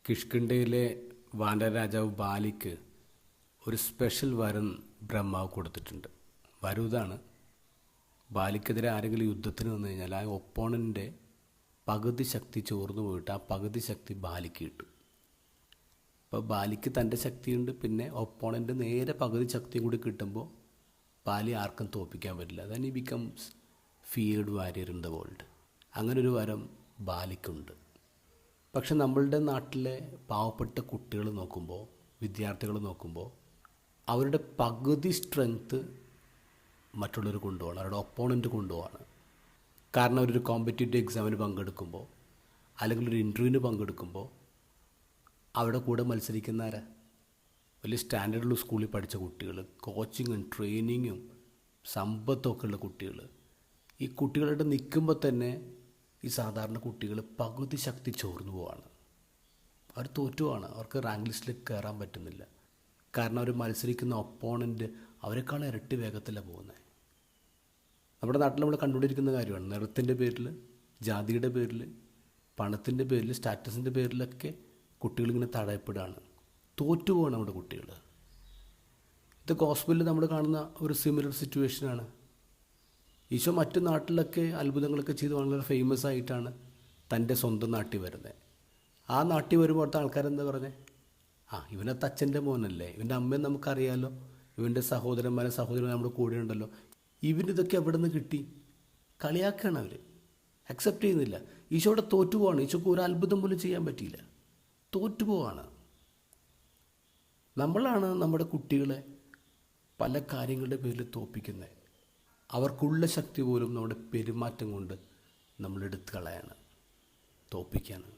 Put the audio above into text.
കിഷ്കിന്ധയിലെ വാനരരാജാവ് ബാലിക്ക് ഒരു സ്പെഷ്യൽ വരം ബ്രഹ്മാവ് കൊടുത്തിട്ടുണ്ട്. വരം ഇതാണ്: ബാലിക്കെതിരെ ആരെങ്കിലും യുദ്ധത്തിന് വന്നു കഴിഞ്ഞാൽ ആ ഒപ്പോണൻ്റെ പകുതി ശക്തി ചോർന്നു പോയിട്ട് ആ പകുതി ശക്തി ബാലിക്ക് കിട്ടും. അപ്പോൾ ബാലിക്ക് തൻ്റെ ശക്തിയുണ്ട്, പിന്നെ ഒപ്പോണൻ്റെ നേരെ പകുതി ശക്തിയും കൂടി കിട്ടുമ്പോൾ ബാലി ആർക്കും തോൽപ്പിക്കാൻ പറ്റില്ല. Then he becomes feared warrior in the world. അങ്ങനൊരു വരം ബാലിക്കുണ്ട്. പക്ഷെ നമ്മളുടെ നാട്ടിലെ പാവപ്പെട്ട കുട്ടികൾ നോക്കുമ്പോൾ, വിദ്യാർത്ഥികൾ നോക്കുമ്പോൾ, അവരുടെ പകുതി സ്ട്രെങ്ത്ത് മറ്റുള്ളവർ കൊണ്ടുപോകണം, അവരുടെ ഒപ്പോണൻറ്റ് കൊണ്ടുപോവാണ്. കാരണം അവരൊരു കോമ്പറ്റേറ്റീവ് എക്സാമിന് പങ്കെടുക്കുമ്പോൾ അല്ലെങ്കിൽ ഒരു ഇൻ്റർവ്യൂവിന് പങ്കെടുക്കുമ്പോൾ അവിടെ കൂടെ മത്സരിക്കുന്നവരാ വലിയ സ്റ്റാൻഡേർഡുള്ള സ്കൂളിൽ പഠിച്ച കുട്ടികൾ, കോച്ചിങ്ങും ട്രെയിനിങ്ങും സമ്പത്തൊക്കെ ഉള്ള കുട്ടികൾ. ഈ കുട്ടികളുടെ നിൽക്കുമ്പോൾ തന്നെ ഈ സാധാരണ കുട്ടികൾ പകുതി ശക്തി ചോർന്നു പോവാണ്. അവർ തോറ്റുവാണ്. അവർക്ക് റാങ്ക് ലിസ്റ്റിലേക്ക് കയറാൻ പറ്റുന്നില്ല. കാരണം അവർ മത്സരിക്കുന്ന ഒപ്പോണൻറ്റ് അവരെക്കാൾ ഇരട്ടി വേഗത്തിലാണ് പോകുന്നത്. നമ്മുടെ നാട്ടിൽ നമ്മൾ കണ്ടുകൊണ്ടിരിക്കുന്ന കാര്യമാണ്. നിറത്തിൻ്റെ പേരിൽ, ജാതിയുടെ പേരിൽ, പണത്തിൻ്റെ പേരിൽ, സ്റ്റാറ്റസിൻ്റെ പേരിലൊക്കെ കുട്ടികളിങ്ങനെ തടയപ്പെടുകയാണ്. തോറ്റുപോവാണ് നമ്മുടെ കുട്ടികൾ. ഇത് ഗോസ്പലിൽ നമ്മൾ കാണുന്ന ഒരു സിമിലർ സിറ്റുവേഷനാണ്. ഈശോ മറ്റു നാട്ടിലൊക്കെ അത്ഭുതങ്ങളൊക്കെ ചെയ്ത് വളരെ ഫേമസ് ആയിട്ടാണ് തൻ്റെ സ്വന്തം നാട്ടിൽ വരുന്നത്. ആ നാട്ടിൽ വരുമ്പോൾ അടുത്ത ആൾക്കാരെന്താ പറഞ്ഞത്? ഇവനത്തെ അച്ഛൻ്റെ മോനല്ലേ, ഇവൻ്റെ അമ്മയെ നമുക്കറിയാമല്ലോ, ഇവൻ്റെ സഹോദരന്മാരും നമ്മുടെ കൂടെ ഉണ്ടല്ലോ, ഇവനിതൊക്കെ എവിടെ നിന്ന് കിട്ടി? കളിയാക്കുകയാണ് അവർ. അക്സെപ്റ്റ് ചെയ്യുന്നില്ല. ഈശോയുടെ തോറ്റുപോവാണ്. ഈശോക്ക് ഒരു അത്ഭുതം പോലും ചെയ്യാൻ പറ്റിയില്ല. തോറ്റുപോവാണ്. നമ്മളാണ് നമ്മുടെ കുട്ടികളെ പല കാര്യങ്ങളുടെ പേരിൽ തോൽപ്പിക്കുന്നത്. അവർക്കുള്ള ശക്തി പോലും നമ്മുടെ പെരുമാറ്റം കൊണ്ട് നമ്മളെടുത്ത് കളയാണ്, തോൽപ്പിക്കാണ്.